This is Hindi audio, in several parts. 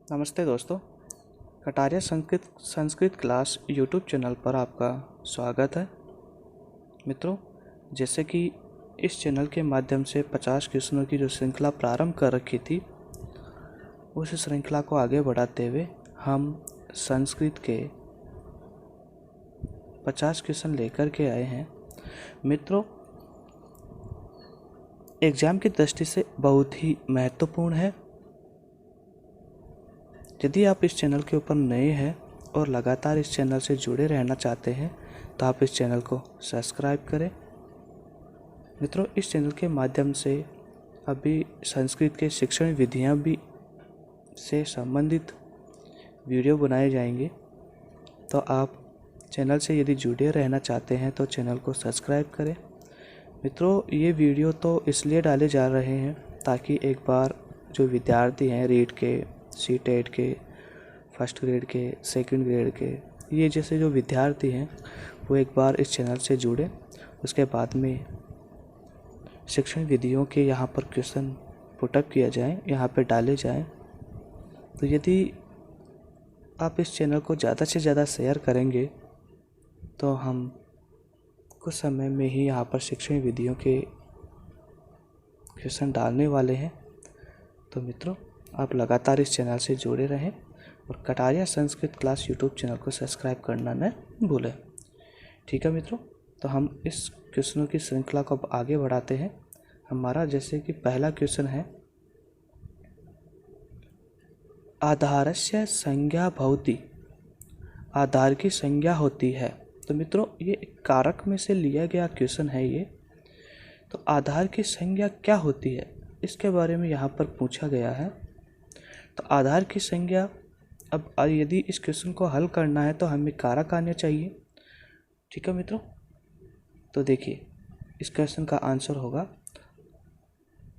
नमस्ते दोस्तों। Kataria Sanskrit class YouTube channel पर आपका स्वागत है। मित्रों, जैसे कि इस चैनल के माध्यम से 50 क्वेश्चनों की जो श्रृंखला प्रारंभ कर रखी थी, उस श्रृंखला को आगे बढ़ाते हुए हम संस्कृत के 50 क्वेश्चन लेकर के आए हैं। मित्रों, एग्ज़ाम की दृष्टि से बहुत ही महत्वपूर्ण है। यदि आप इस चैनल के ऊपर नए हैं और लगातार इस चैनल से जुड़े रहना चाहते हैं तो आप इस चैनल को सब्सक्राइब करें। मित्रों, इस चैनल के माध्यम से अभी संस्कृत के शिक्षण विधियां भी से संबंधित वीडियो बनाए जाएंगे, तो आप चैनल से यदि जुड़े रहना चाहते हैं तो चैनल को सब्सक्राइब करें। मित्रों, ये वीडियो तो इसलिए डाले जा रहे हैं ताकि एक बार जो विद्यार्थी हैं रीट के, सी-टेट के, फर्स्ट ग्रेड के, सेकंड ग्रेड के, ये जैसे जो विद्यार्थी हैं वो एक बार इस चैनल से जुड़े, उसके बाद में शिक्षण विधियों के यहाँ पर क्वेश्चन पुटअप किया जाए, यहाँ पे डाले जाएं। तो यदि आप इस चैनल को ज़्यादा से ज़्यादा शेयर करेंगे तो हम कुछ समय में ही यहाँ पर शिक्षण विधियों के क्वेश्चन डालने वाले हैं। तो मित्रों, आप लगातार इस चैनल से जुड़े रहें और Kataria Sanskrit class YouTube channel को सब्सक्राइब करना न भूलें। ठीक है मित्रों, तो हम इस क्वेश्चनों की श्रृंखला को अब आगे बढ़ाते हैं। हमारा जैसे कि पहला क्वेश्चन है, आधारस्य संज्ञा भवति। आधार की संज्ञा होती है। तो मित्रों, ये एक कारक में से लिया गया क्वेश्चन है ये। तो आधार की संज्ञा क्या होती है, इसके बारे में यहाँ पर पूछा गया है। तो आधार की संज्ञा, अब यदि इस क्वेश्चन को हल करना है तो हमें कारक आने चाहिए। ठीक है मित्रों, तो देखिए इस क्वेश्चन का आंसर होगा,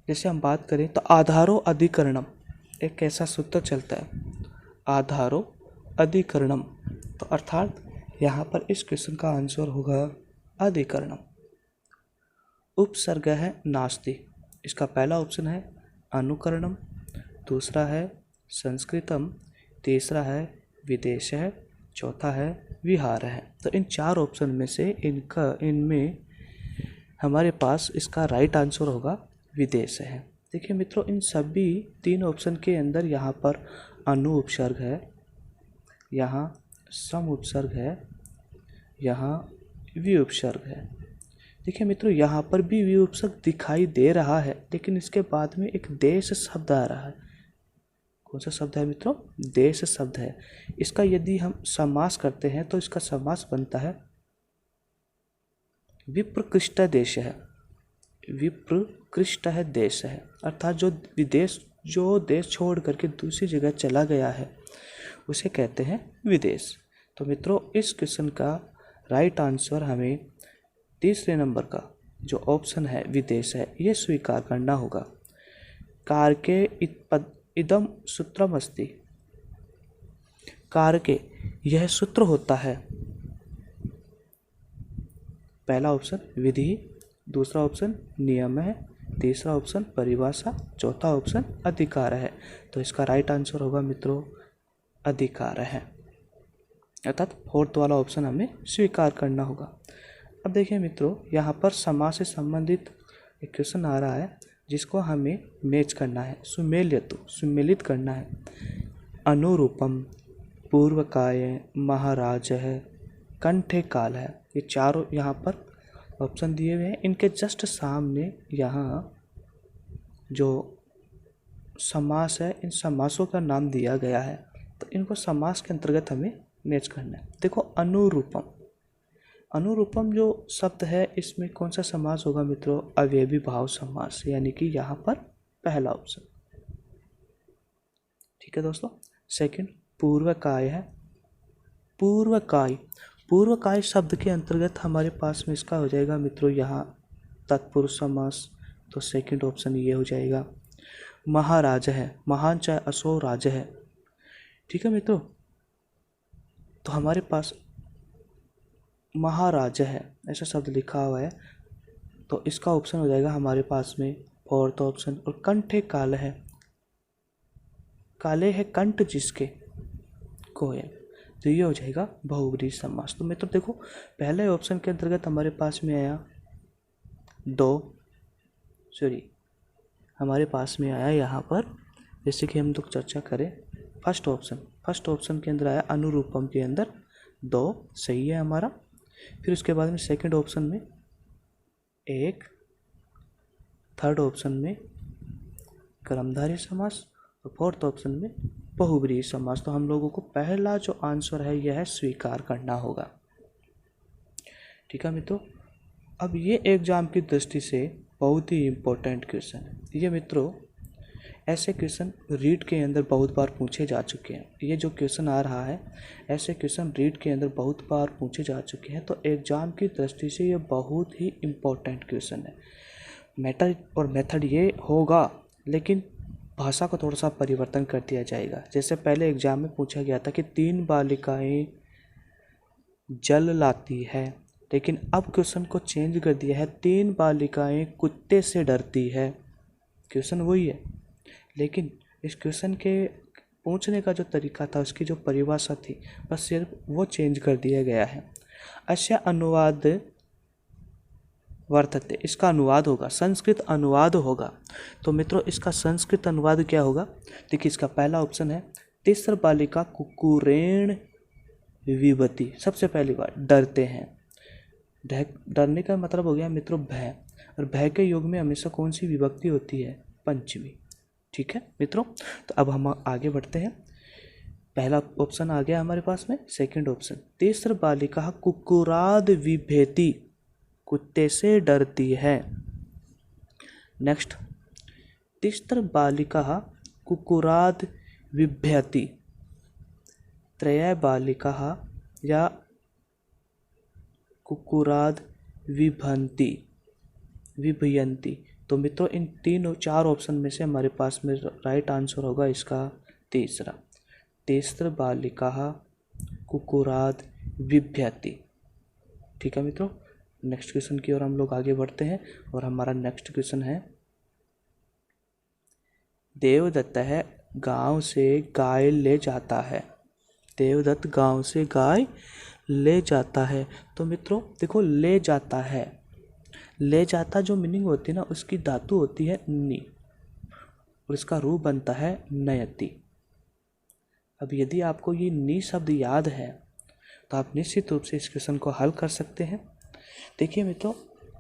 जैसे हम बात करें तो आधारो अधिकरणम, एक ऐसा सूत्र चलता है, आधारो अधिकरणम। तो अर्थात यहाँ पर इस क्वेश्चन का आंसर होगा अधिकरणम। उपसर्ग है नास्ति, इसका पहला ऑप्शन है अनुकरणम, दूसरा है संस्कृतम, तीसरा है विदेश है, चौथा है विहार है। तो इन चार ऑप्शन में से इनमें हमारे पास इसका राइट आंसर होगा विदेश है। देखिए मित्रों, इन सभी तीन ऑप्शन के अंदर यहाँ पर अनु उपसर्ग है, यहाँ सम उपसर्ग है, यहाँ वि उपसर्ग है। देखिए मित्रों, यहाँ पर भी वि उपसर्ग दिखाई दे रहा है, लेकिन इसके बाद में एक देश शब्द आ रहा है। कौन सा शब्द है मित्रों? देश शब्द है। इसका यदि हम समास करते हैं तो इसका समास बनता है विप्रकृष्ट देश है। विप्रकृष्ट है देश है, अर्थात जो देश छोड़ करके दूसरी जगह चला गया है उसे कहते हैं विदेश। तो मित्रों, इस क्वेश्चन का राइट आंसर हमें तीसरे नंबर का जो ऑप्शन है विदेश है, ये स्वीकार करना होगा। कारके इदम सूत्रम अस्ति। कारके, यह सूत्र होता है। पहला ऑप्शन विधि, दूसरा ऑप्शन नियम है, तीसरा ऑप्शन परिभाषा, चौथा ऑप्शन अधिकार है। तो इसका राइट आंसर होगा मित्रों अधिकार है, अर्थात फोर्थ वाला ऑप्शन हमें स्वीकार करना होगा। अब देखिए मित्रों, यहाँ पर समास से संबंधित एक क्वेश्चन आ रहा है जिसको हमें मैच करना है, सुमेलित करना है। अनुरूपम, पूर्वकाय, महाराज है, कंठे काल है, ये चारों यहाँ पर ऑप्शन दिए हुए हैं। इनके जस्ट सामने यहाँ जो समास है, इन समासों का नाम दिया गया है, तो इनको समास के अंतर्गत हमें मैच करना है। देखो, अनुरूपम जो शब्द है, इसमें कौन सा समास होगा मित्रों? अवयवी भाव समास, यानी कि यहाँ पर पहला ऑप्शन। ठीक है दोस्तों। सेकंड पूर्वकाय है। पूर्वकाय शब्द के अंतर्गत हमारे पास में इसका हो जाएगा मित्रों यहाँ तत्पुरुष समास, तो सेकंड ऑप्शन ये हो जाएगा। महाराज है, महान चाहे असो राज है। ठीक है मित्रों, तो हमारे पास महाराज है ऐसा शब्द लिखा हुआ है, तो इसका ऑप्शन हो जाएगा हमारे पास में फोर्थ ऑप्शन। और कंठे काल है, काले है कंठ जिसके कोयल, तो ये हो जाएगा बहुब्रीहि समास। तो मित्रों देखो पहले ऑप्शन के अंतर्गत हमारे पास में आया हमारे पास में आया यहाँ पर, जैसे कि हम लोग चर्चा करें फर्स्ट ऑप्शन के अंदर आया अनुरूपम के अंदर 2 सही है हमारा। फिर उसके बाद में सेकंड ऑप्शन में 1, थर्ड ऑप्शन में कर्मधारय समास और फोर्थ ऑप्शन में बहुब्रीहि समास। तो हम लोगों को पहला जो आंसर है यह है स्वीकार करना होगा। ठीक है मित्रों, अब ये एग्जाम की दृष्टि से बहुत ही इम्पोर्टेंट क्वेश्चन है। ये मित्रों ऐसे क्वेश्चन रीट के अंदर बहुत बार पूछे जा चुके हैं। ये जो क्वेश्चन आ रहा है ऐसे क्वेश्चन रीट के अंदर बहुत बार पूछे जा चुके हैं। तो एग्जाम की दृष्टि से ये बहुत ही इम्पोर्टेंट क्वेश्चन है। मैटर और मेथड ये होगा, लेकिन भाषा को थोड़ा सा परिवर्तन कर दिया जाएगा। जैसे पहले एग्जाम में पूछा गया था कि 3 बालिकाएं जल लाती है, लेकिन अब क्वेश्चन को चेंज कर दिया है 3 बालिकाएं कुत्ते से डरती है। क्वेश्चन वही है, लेकिन इस क्वेश्चन के पूछने का जो तरीका था, उसकी जो परिभाषा थी, बस सिर्फ वो चेंज कर दिया गया है। अस्य अनुवाद वर्तते, इसका अनुवाद होगा, संस्कृत अनुवाद होगा। तो मित्रों इसका संस्कृत अनुवाद क्या होगा? देखिए इसका पहला ऑप्शन है तिस्र बालिका कुक्कुरेण विभति। सबसे पहली बार डरते हैं। डरने का मतलब हो गया मित्रों भय, और भय के योग में हमेशा कौन सी विभक्ति होती है? पंचमी। ठीक है मित्रों, तो अब हम आगे बढ़ते हैं। पहला ऑप्शन आ गया हमारे पास में। सेकंड ऑप्शन तिस्र बालिका कुक्कुराद विभेति, कुत्ते से डरती है। नेक्स्ट तिस्र बालिका कुक्कुराद विभ्यति, त्रय बालिका या कुक्कुराद विभयंती। तो मित्रों इन 3-4 ऑप्शन में से हमारे पास में राइट आंसर होगा इसका तीसरा, तिस्र बालिका कुक्कुराद विभ्यति। ठीक है मित्रों, नेक्स्ट क्वेश्चन की ओर हम लोग आगे बढ़ते हैं, और हमारा नेक्स्ट क्वेश्चन है देवदत्त है गांव से गाय ले जाता है। देवदत्त गांव से गाय ले जाता है। तो मित्रों देखो ले जाता है, ले जाता जो मीनिंग होती है ना, उसकी धातु होती है नी और इसका रूप बनता है नयति। अब यदि आपको ये नी शब्द याद है तो आप निश्चित रूप से इस क्वेश्चन को हल कर सकते हैं। देखिए मित्रों,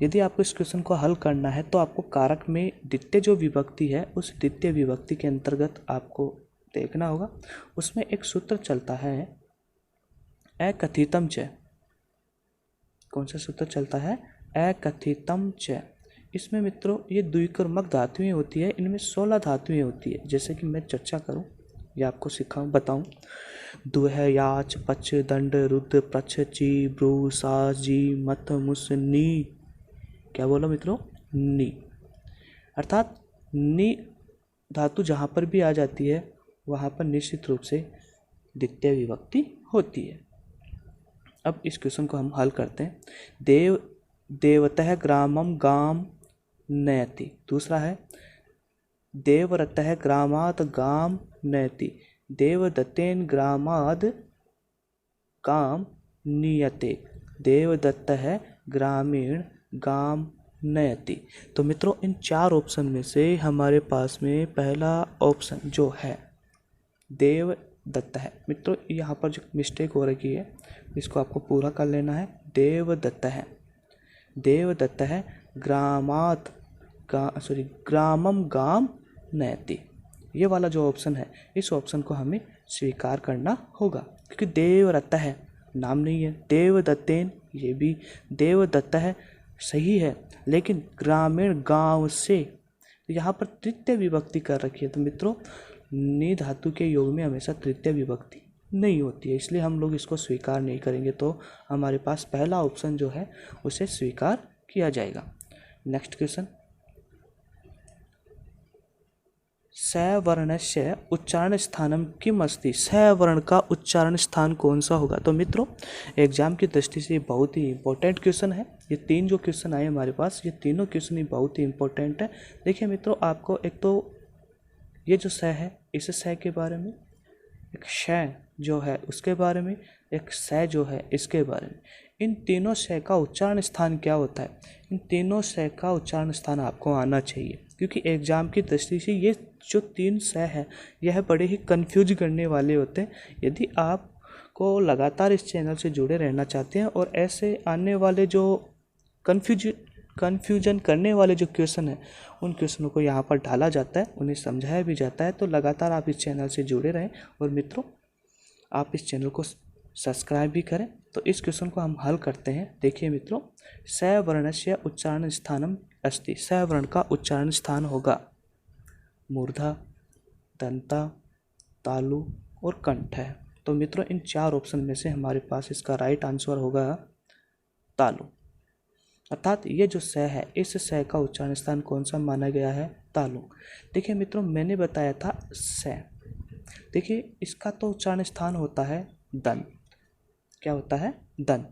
यदि आपको इस क्वेश्चन को हल करना है तो आपको कारक में द्वितीय जो विभक्ति है उस द्वितीय विभक्ति के अंतर्गत आपको देखना होगा। उसमें एक सूत्र चलता है अकथितम च। कौन सा सूत्र चलता है? अकथितम च। इसमें मित्रों ये द्विकर्मक धातुएं होती है, इनमें 16 धातुएं होती है। जैसे कि मैं चर्चा करूं या आपको सिखाऊं बताऊं, दुह याच पच दंड रुद्र प्रच्छ ची ब्रू सा जी मत मुस नी। क्या बोला मित्रों? नी। अर्थात नी धातु जहाँ पर भी आ जाती है वहाँ पर निश्चित रूप से द्वितीय विभक्ति होती है। अब इस क्वेश्चन को हम हल करते हैं। देवतः ग्रामम गाम नयति। दूसरा है देवरतः ग्रामात् गाम नयति, देवदत्तेन ग्रामाद् गाम नीयते, देवदत्तः ग्रामीण गाम नयति। तो मित्रों इन 4 ऑप्शन में से हमारे पास में पहला ऑप्शन जो है देवदत्त है। मित्रों यहाँ पर जो मिस्टेक हो रही है इसको आपको पूरा कर लेना है। देवदत्त है, देवदत्त है ग्रामम गाम नयति, ये वाला जो ऑप्शन है इस ऑप्शन को हमें स्वीकार करना होगा, क्योंकि देवरत्त है नाम नहीं है, देवदत्तेन ये भी देवदत्त है सही है, लेकिन ग्रामीण गांव से यहाँ पर तृतीय विभक्ति कर रखी है। तो मित्रों नी धातु के योग में हमेशा तृतीय विभक्ति नहीं होती है, इसलिए हम लोग इसको स्वीकार नहीं करेंगे। तो हमारे पास पहला ऑप्शन जो है उसे स्वीकार किया जाएगा। नेक्स्ट क्वेश्चन, सवर्णस्य उच्चारण स्थानम किम अस्ति। सवर्ण का उच्चारण स्थान कौन सा होगा? तो मित्रों एग्जाम की दृष्टि से बहुत ही इंपॉर्टेंट क्वेश्चन है। ये 3 जो क्वेश्चन आए हमारे पास, ये तीनों क्वेश्चन ही बहुत ही इंपॉर्टेंट है। देखिए मित्रों, आपको एक तो ये जो स है इस स के बारे में, एक श जो है उसके बारे में, एक स जो है इसके बारे में। इन तीनों स का उच्चारण स्थान क्या होता है, इन तीनों स का उच्चारण स्थान आपको आना चाहिए, क्योंकि एग्जाम की दृष्टि से ये जो 3 स है यह बड़े ही कंफ्यूज करने वाले होते हैं। यदि आप को लगातार इस चैनल से जुड़े रहना चाहते हैं और ऐसे आने वाले जो कन्फ्यूजन करने वाले जो क्वेश्चन हैं उन क्वेश्चनों को यहाँ पर डाला जाता है, उन्हें समझाया भी जाता है। तो लगातार आप इस चैनल से जुड़े रहें और मित्रों आप इस चैनल को सब्सक्राइब भी करें। तो इस क्वेश्चन को हम हल करते हैं। देखिए मित्रों, स वर्णस्य उच्चारण स्थानम अस्ति। स वर्ण का उच्चारण स्थान होगा मूर्धा, दंता, तालु और कंठ है। तो मित्रों इन 4 ऑप्शन में से हमारे पास इसका राइट आंसर होगा तालु। अर्थात ये जो स है इस स का उच्चारण स्थान कौन सा माना गया है, तालु। देखिए मित्रों मैंने बताया था स, देखिए इसका तो उच्चारण स्थान होता है दंत। क्या होता है, दंत।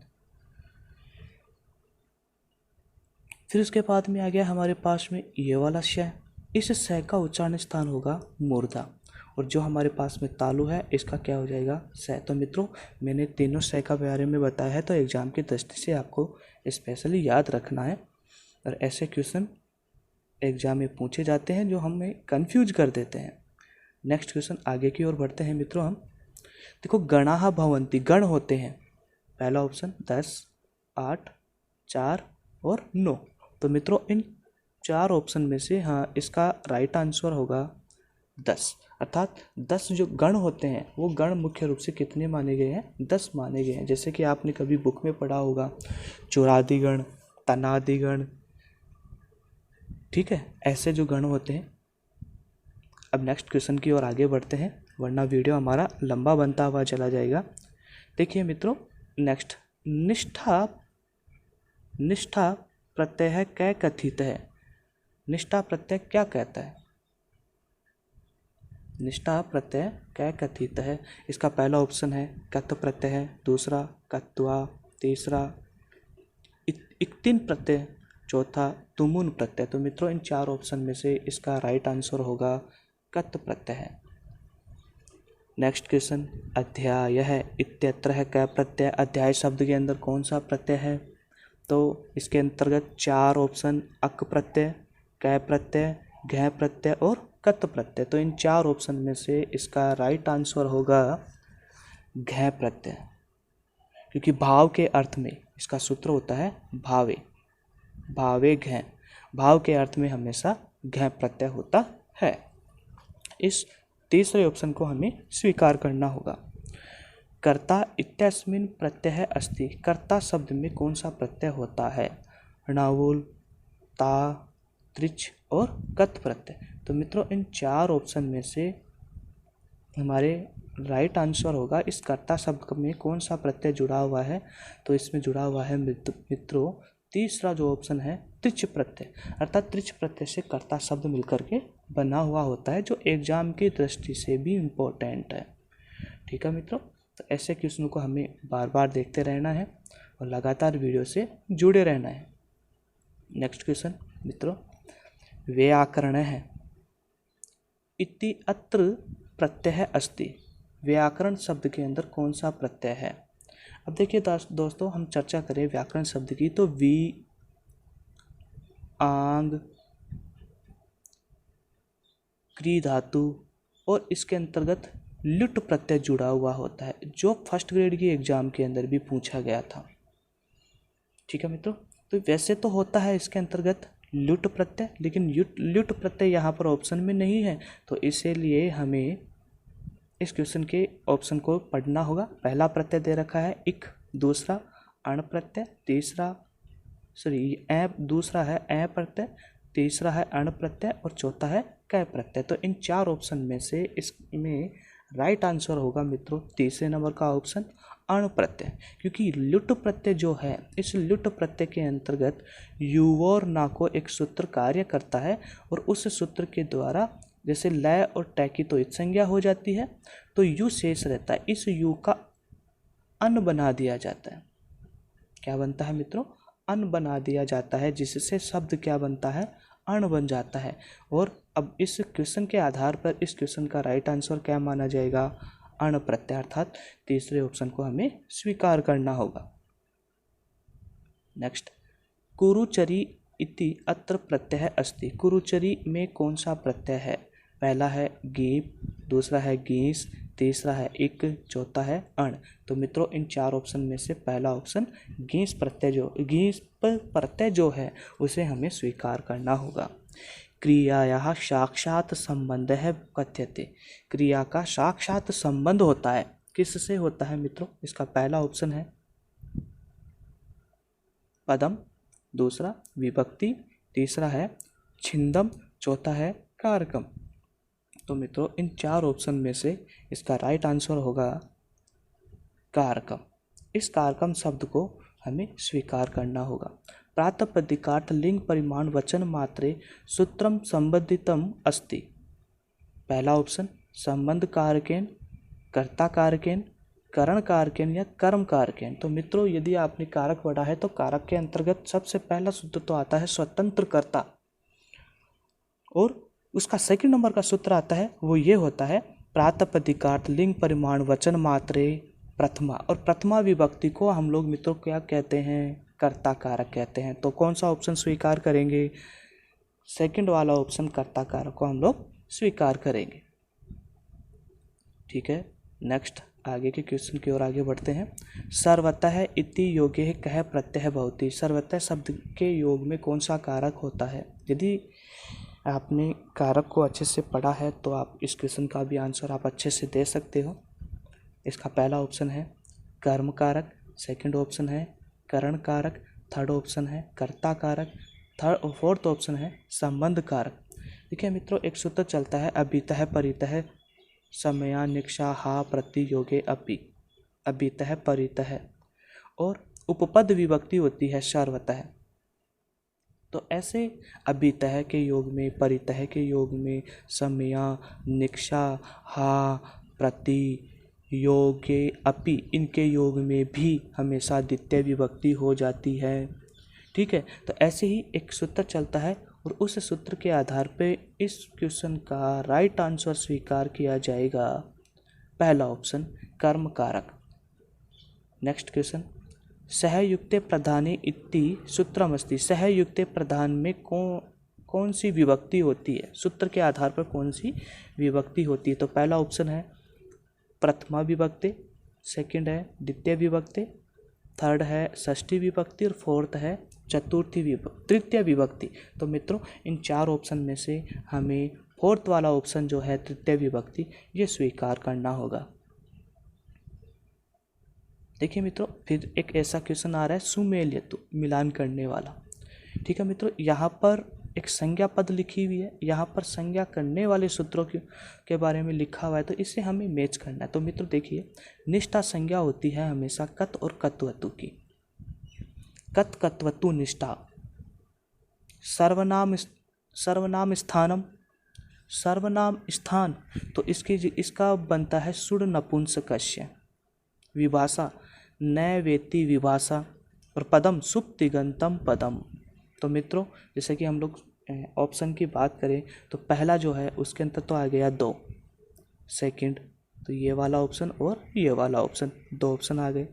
फिर उसके बाद में आ गया हमारे पास में ये वाला श, इस स का उच्चारण स्थान होगा मूर्धा। और जो हमारे पास में तालु है इसका क्या हो जाएगा, स। तो मित्रों मैंने तीनों स का बारे में बताया है, तो एग्जाम की दृष्टि से आपको स्पेशली याद रखना है। और ऐसे क्वेश्चन एग्जाम में पूछे जाते हैं जो हमें कंफ्यूज कर देते हैं। नेक्स्ट क्वेश्चन आगे की ओर बढ़ते हैं मित्रों हम। देखो गणाः भवन्ति, गण होते हैं। पहला ऑप्शन 10, 8, 4 और 9। तो मित्रों इन 4 ऑप्शन में से हाँ इसका राइट आंसर होगा 10। अर्थात 10 जो गण होते हैं वो गण मुख्य रूप से कितने माने गए हैं, 10 माने गए हैं। जैसे कि आपने कभी बुक में पढ़ा होगा चौरादी गण, तनादि गण, ठीक है, ऐसे जो गण होते हैं। अब नेक्स्ट क्वेश्चन की ओर आगे बढ़ते हैं, वरना वीडियो हमारा लंबा बनता हुआ चला जाएगा। देखिए मित्रों नेक्स्ट, निष्ठा, निष्ठा प्रत्यय कै कथित है। निष्ठा प्रत्यय क्या कहता है, निष्ठा प्रत्यय कै कथित है। इसका पहला ऑप्शन है कत प्रत्यय है, दूसरा कत्वा, तीसरा इक्तिन प्रत्यय, चौथा तुमुन प्रत्यय। तो मित्रों इन 4 ऑप्शन में से इसका राइट आंसर होगा कत प्रत्यय है। नेक्स्ट क्वेश्चन, अध्याय है इत्यत्र है कै प्रत्यय। अध्याय शब्द के अंदर कौन सा प्रत्यय है, तो इसके अंतर्गत 4 ऑप्शन अक प्रत्यय, कै प्रत्यय, घ प्रत्यय और कत प्रत्यय। तो इन 4 ऑप्शन में से इसका राइट आंसर होगा घ प्रत्यय, क्योंकि भाव के अर्थ में इसका सूत्र होता है भावे, भावे घ, भाव के अर्थ में हमेशा घ प्रत्यय होता है। इस तीसरे ऑप्शन को हमें स्वीकार करना होगा। कर्ता इत्यस्मिन् प्रत्यय अस्ति। कर्ता शब्द में कौन सा प्रत्यय होता है, णावुल, ता, त्रिच और कत प्रत्यय। तो मित्रों इन 4 ऑप्शन में से हमारे राइट आंसर होगा इस कर्ता शब्द में कौन सा प्रत्यय जुड़ा हुआ है, तो इसमें जुड़ा हुआ है मित्रों तीसरा जो ऑप्शन है त्रिच प्रत्यय। अर्थात त्रिच प्रत्यय से कर्ता शब्द मिलकर के बना हुआ होता है, जो एग्जाम की दृष्टि से भी इम्पोर्टेंट है। ठीक है मित्रों, तो ऐसे क्वेश्चनों को हमें बार बार देखते रहना है और लगातार वीडियो से जुड़े रहना है। नेक्स्ट क्वेश्चन मित्रों, व्याकरण है इति अत्र प्रत्यय अस्ति। व्याकरण शब्द के अंदर कौन सा प्रत्यय है। अब देखिए दोस्तों हम चर्चा करें व्याकरण शब्द की, तो वी, आंग, क्री धातु और इसके अंतर्गत लुट प्रत्यय जुड़ा हुआ होता है, जो फर्स्ट ग्रेड की एग्जाम के अंदर भी पूछा गया था। ठीक है मित्रों, तो वैसे तो होता है इसके अंतर्गत लुट प्रत्यय, लेकिन लुट प्रत्यय यहाँ पर ऑप्शन में नहीं है, तो इसीलिए हमें इस क्वेश्चन के ऑप्शन को पढ़ना होगा। पहला प्रत्यय दे रखा है इक, दूसरा अण प्रत्यय, दूसरा है ए प्रत्यय, तीसरा है अण प्रत्यय और चौथा है कै प्रत्यय। तो इन 4 ऑप्शन में से इसमें राइट आंसर होगा मित्रों तीसरे नंबर का ऑप्शन अण प्रत्यय, क्योंकि लुट प्रत्यय जो है इस लुट प्रत्यय के अंतर्गत यू और ना को एक सूत्र कार्य करता है, और उस सूत्र के द्वारा जैसे लय और टय की तो इत संज्ञा हो जाती है, तो यू शेष रहता है, इस यू का अन बना दिया जाता है। क्या बनता है मित्रों, अन बना दिया जाता है, जिससे शब्द क्या बनता है, अण बन जाता है। और अब इस क्वेश्चन के आधार पर इस क्वेश्चन का राइट आंसर क्या माना जाएगा, अण प्रत्यय, अर्थात तीसरे ऑप्शन को हमें स्वीकार करना होगा। नेक्स्ट, कुरुचरी इति अत्र प्रत्यय अस्ति। कुरुचरी में कौन सा प्रत्यय है? पहला है गीप, दूसरा है गीस, तीसरा है इक, चौथा है अण। तो मित्रों इन चार ऑप्शन में से पहला ऑप्शन गीस प्रत्यय जो है उसे हमें स्वीकार करना होगा। क्रियायाः साक्षात संबंध है कथ्यते। क्रिया का साक्षात संबंध होता है, किससे होता है मित्रों? इसका पहला ऑप्शन है पदम, दूसरा विभक्ति, तीसरा है छिंदम, चौथा है कारकम। तो मित्रों इन चार ऑप्शन में से इसका राइट आंसर होगा कारकम। इस कारकम शब्द को हमें स्वीकार करना होगा। प्रातिपदिकार्थ लिंग परिमाण वचन मात्रे सूत्रम संबंधितम अस्ति। पहला ऑप्शन संबंध कारकेन, कर्ता कारकेन, करण कारकेन या कर्म कारकेन। तो मित्रों यदि आपने कारक पढ़ा है तो कारक के अंतर्गत सबसे पहला सूत्र तो आता है स्वतंत्र कर्ता, और उसका सेकंड नंबर का सूत्र आता है वो ये होता है प्रातिपदिकार्थ लिंग परिमाण वचन मात्रे प्रथमा। और प्रथमा विभक्ति को हम लोग मित्रों क्या कहते हैं? कर्ता कारक कहते हैं। तो कौन सा ऑप्शन स्वीकार करेंगे? सेकंड वाला ऑप्शन कर्ता कारक को हम लोग स्वीकार करेंगे। ठीक है, नेक्स्ट आगे के क्वेश्चन की ओर आगे बढ़ते हैं। सर्वतः इति योगे कह प्रत्यय भवति। सर्वतः शब्द के योग में कौन सा कारक होता है? यदि आपने कारक को अच्छे से पढ़ा है तो आप इस क्वेश्चन का भी आंसर आप अच्छे से दे सकते हो। इसका पहला ऑप्शन है कर्म कारक, सेकंड ऑप्शन है करण कारक, थर्ड ऑप्शन है कर्ता कारक, फोर्थ ऑप्शन है संबंध कारक। देखिए मित्रों एक सूत्र चलता है अभितः परितः समया निक्षा हा प्रति योगे अपि। अभितः परितः और उपपद विभक्ति होती है सर्वतः। तो ऐसे अभितः के योग में, परितः के योग में, समया निक्षा हा प्रति योगे अपि, इनके योग में भी हमेशा द्वितीय विभक्ति हो जाती है। ठीक है, तो ऐसे ही एक सूत्र चलता है और उस सूत्र के आधार पे इस क्वेश्चन का राइट आंसर स्वीकार किया जाएगा पहला ऑप्शन कर्म कारक। नेक्स्ट क्वेश्चन, सहयुक्ते प्रधाने इति सूत्रमस्ति। सहयुक्ते प्रधान में कौन सी विभक्ति होती है? सूत्र के आधार पर कौन सी विभक्ति होती है? तो पहला ऑप्शन है प्रथमा विभक्ति, सेकंड है द्वितीय विभक्ति, थर्ड है षष्ठी विभक्ति और फोर्थ है तृतीय विभक्ति। तो मित्रों इन चार ऑप्शन में से हमें फोर्थ वाला ऑप्शन जो है तृतीय विभक्ति ये स्वीकार करना होगा। देखिए मित्रों फिर एक ऐसा क्वेश्चन आ रहा है सुमेलियतु, मिलान करने वाला। ठीक है मित्रों, यहाँ पर एक संज्ञा पद लिखी हुई है, यहाँ पर संज्ञा करने वाले सूत्रों के बारे में लिखा हुआ है, तो इससे हमें मैच करना है। तो मित्रों देखिए निष्ठा संज्ञा होती है हमेशा कत और कत्वतु की। कत कत्वतु निष्ठा। सर्वनाम स्थानम, सर्वनाम स्थान, तो इसका बनता है सुड़ नपुंसकस्य। विभाषा न वेति विभाषा और पदम सुप्तिगंतम पदम। तो मित्रों जैसे कि हम लोग ऑप्शन की बात करें तो पहला जो है उसके अंदर तो आ गया 2, सेकंड तो ये वाला ऑप्शन और ये वाला ऑप्शन, 2 ऑप्शन आ गए।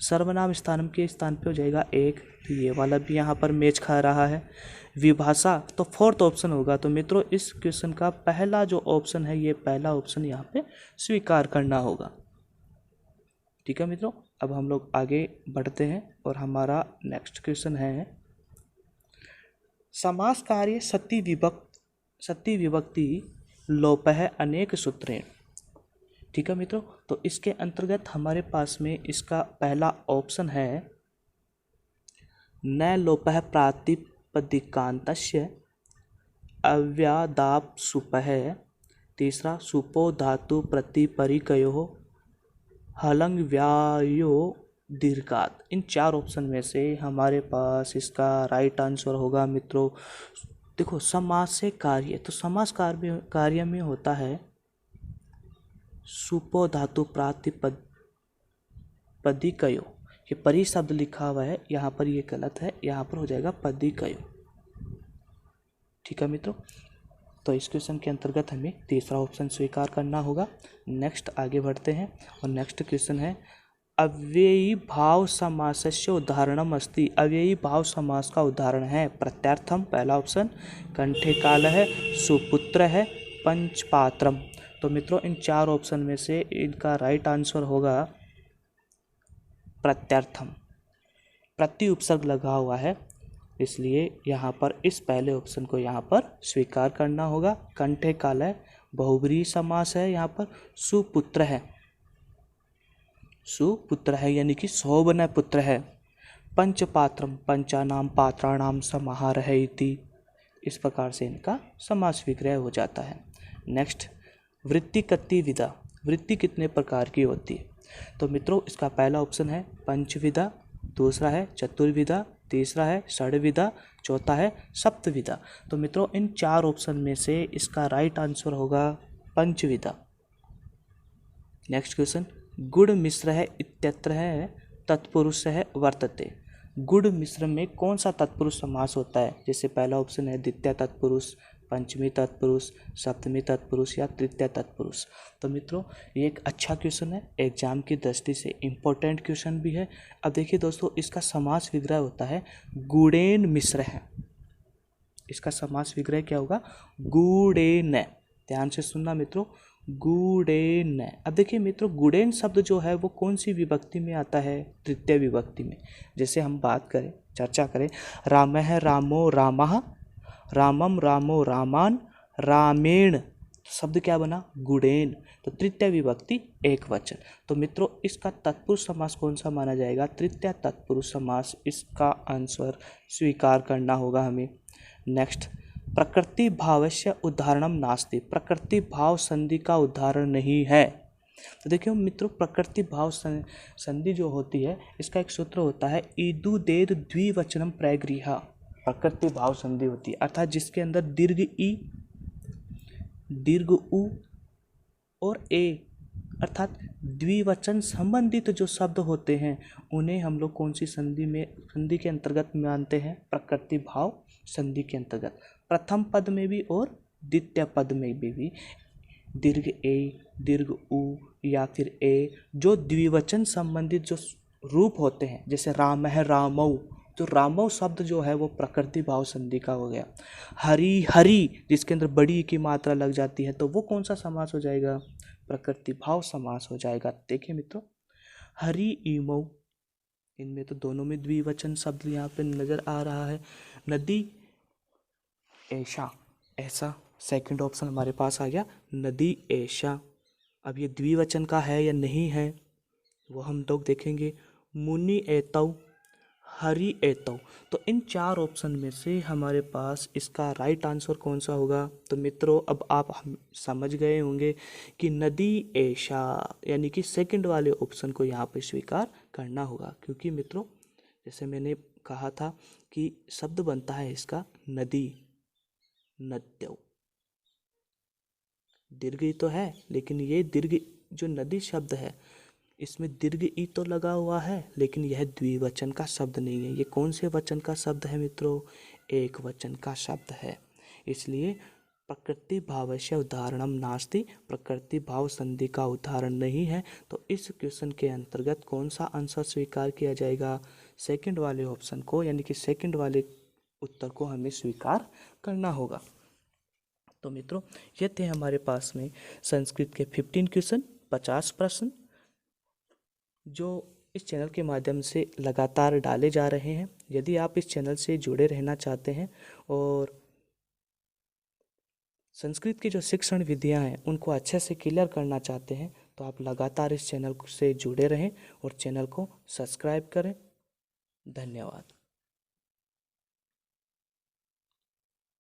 सर्वनाम स्थानम के स्थान पे हो जाएगा 1, तो ये वाला भी यहाँ पर मैच खा रहा है। विभाषा तो फोर्थ ऑप्शन होगा। तो मित्रों इस क्वेश्चन का पहला जो ऑप्शन है ये पहला ऑप्शन यहाँ पे स्वीकार करना होगा। ठीक है मित्रों, अब हम लोग आगे बढ़ते हैं और हमारा नेक्स्ट क्वेश्चन है समास कार्य सति विभक्ति लोपः अनेक सूत्रेण। ठीक है मित्रों, तो इसके अंतर्गत हमारे पास में इसका पहला ऑप्शन है न लोपः प्रातिपदिकान्तस्य अव्यादाप सुपः, तीसरा सुपो धातु प्रतिपरिकयो हलंग व्यायो दीर्घात। इन चार ऑप्शन में से हमारे पास इसका राइट आंसर होगा मित्रों। देखो समास से कार्य, तो समास कार्य में होता है सुपो धातु प्रातिपदिकयो। ये परि शब्द लिखा हुआ है यहाँ पर, ये गलत है, यहाँ पर हो जाएगा पदिकयो। ठीक है मित्रों, तो इस क्वेश्चन के अंतर्गत हमें तीसरा ऑप्शन स्वीकार करना होगा। नेक्स्ट आगे बढ़ते हैं और नेक्स्ट क्वेश्चन है अव्ययी भाव समासस्य उदाहरणम अस्ति। अव्ययी भाव समास का उदाहरण है प्रत्यर्थम पहला ऑप्शन, कंठे काल है, सुपुत्र है, पंचपात्रम। तो मित्रों इन चार ऑप्शन में से इनका राइट आंसर होगा प्रत्यर्थम। प्रति उपसर्ग लगा हुआ है, इसलिए यहाँ पर इस पहले ऑप्शन को यहाँ पर स्वीकार करना होगा। कंठे काल है, बहुब्रीहि समास है, यहाँ पर सुपुत्र है, सुपुत्र है यानी कि 100 बना पुत्र है। पंचपात्रम, पंचानाम पात्राणाम समाहारः इति, इस प्रकार से इनका समास विग्रह हो जाता है। नेक्स्ट, वृत्ति कति विधा। वृत्ति कितने प्रकार की होती है? तो मित्रों इसका पहला ऑप्शन है पंचविधा, दूसरा है चतुर्विधा, तीसरा है षड्विधा, चौथा है सप्तविधा। तो मित्रों इन चार ऑप्शन में से इसका राइट आंसर होगा पंचविधा। नेक्स्ट क्वेश्चन, गुड़ मिश्र है इत्यत्र है तत्पुरुष है वर्तते। गुड़ मिश्र में कौन सा तत्पुरुष समास होता है? जैसे पहला ऑप्शन है द्वितीय तत्पुरुष, पंचमी तत्पुरुष, सप्तमी तत्पुरुष या तृतीय तत्पुरुष। तो मित्रों ये एक अच्छा क्वेश्चन है, एग्जाम की दृष्टि से इम्पोर्टेंट क्वेश्चन भी है। अब देखिए दोस्तों, इसका समास विग्रह होता है गुड़ेन मिश्र है। इसका समास विग्रह क्या होगा? गुड़ेन। ध्यान से सुनना मित्रों, गुड़ेन। अब देखिए मित्रों, गुड़ेन शब्द जो है वो कौन सी विभक्ति में आता है? तृतीय विभक्ति में। जैसे हम बात करें, चर्चा करें, रामः रामो रामः, रामम रामो रामान, रामेण, शब्द क्या बना? गुड़ेन। तो तृतीय विभक्ति एक वचन। तो मित्रों इसका तत्पुरुष समास कौन सा माना जाएगा? तृतीय तत्पुरुष समास। इसका आंसर स्वीकार करना होगा हमें। नेक्स्ट, प्रकृति भावस्य उदाहरणम नास्ति। प्रकृति भाव संधि का उदाहरण नहीं है। तो देखिए मित्रों, प्रकृति भाव संधि जो होती है इसका एक सूत्र होता है ईदु देद द्विवचनम प्रगृहा। प्रकृति भाव संधि होती है अर्थात जिसके अंदर दीर्घ ई, दीर्घ उ और ए अर्थात द्विवचन संबंधित जो शब्द होते हैं उन्हें हम लोग कौन सी संधि के अंतर्गत मानते हैं? प्रकृति भाव संधि के अंतर्गत। प्रथम पद में भी और द्वितीय पद में भी दीर्घ ए, दीर्घ उ या फिर ए जो द्विवचन संबंधित जो रूप होते हैं, जैसे राम है रामौ, तो रामौ शब्द जो है वो प्रकृति भाव संधि का हो गया। हरि हरि जिसके अंदर बड़ी की मात्रा लग जाती है तो वो कौन सा समास हो जाएगा? प्रकृति भाव समास हो जाएगा। देखिए मित्रों, हरि इमौ, इनमें तो दोनों में द्विवचन शब्द यहाँ पे नजर आ रहा है। नदी ऐशा, ऐसा सेकंड ऑप्शन हमारे पास आ गया, नदी ऐशा। अब ये द्विवचन का है या नहीं है वो हम लोग देखेंगे। मुनि एतौ, हरि एतौ। तो इन चार ऑप्शन में से हमारे पास इसका राइट आंसर कौन सा होगा? तो मित्रों अब आप समझ गए होंगे कि नदी ऐशा यानी कि सेकंड वाले ऑप्शन को यहाँ पे स्वीकार करना होगा, क्योंकि मित्रों जैसे मैंने कहा था कि शब्द बनता है इसका नदी, नद्यौ। दीर्घ ई तो है लेकिन ये दीर्घ जो नदी शब्द है इसमें दीर्घ ई तो लगा हुआ है, लेकिन यह द्विवचन का शब्द नहीं है। ये कौन से वचन का शब्द है मित्रों? एक वचन का शब्द है। इसलिए प्रकृति भावस्य उदाहरणम नास्ति, प्रकृति भाव संधि का उदाहरण नहीं है। तो इस क्वेश्चन के अंतर्गत कौन सा आंसर स्वीकार किया जाएगा? सेकंड वाले ऑप्शन को, यानी कि सेकंड वाले उत्तर को हमें स्वीकार करना होगा। तो मित्रों ये थे हमारे पास में संस्कृत के 15 क्वेश्चन, 50 प्रश्न जो इस चैनल के माध्यम से लगातार डाले जा रहे हैं। यदि आप इस चैनल से जुड़े रहना चाहते हैं और संस्कृत की जो शिक्षण विधियां हैं उनको अच्छे से क्लियर करना चाहते हैं तो आप लगातार इस चैनल से जुड़े रहें और चैनल को सब्सक्राइब करें। धन्यवाद।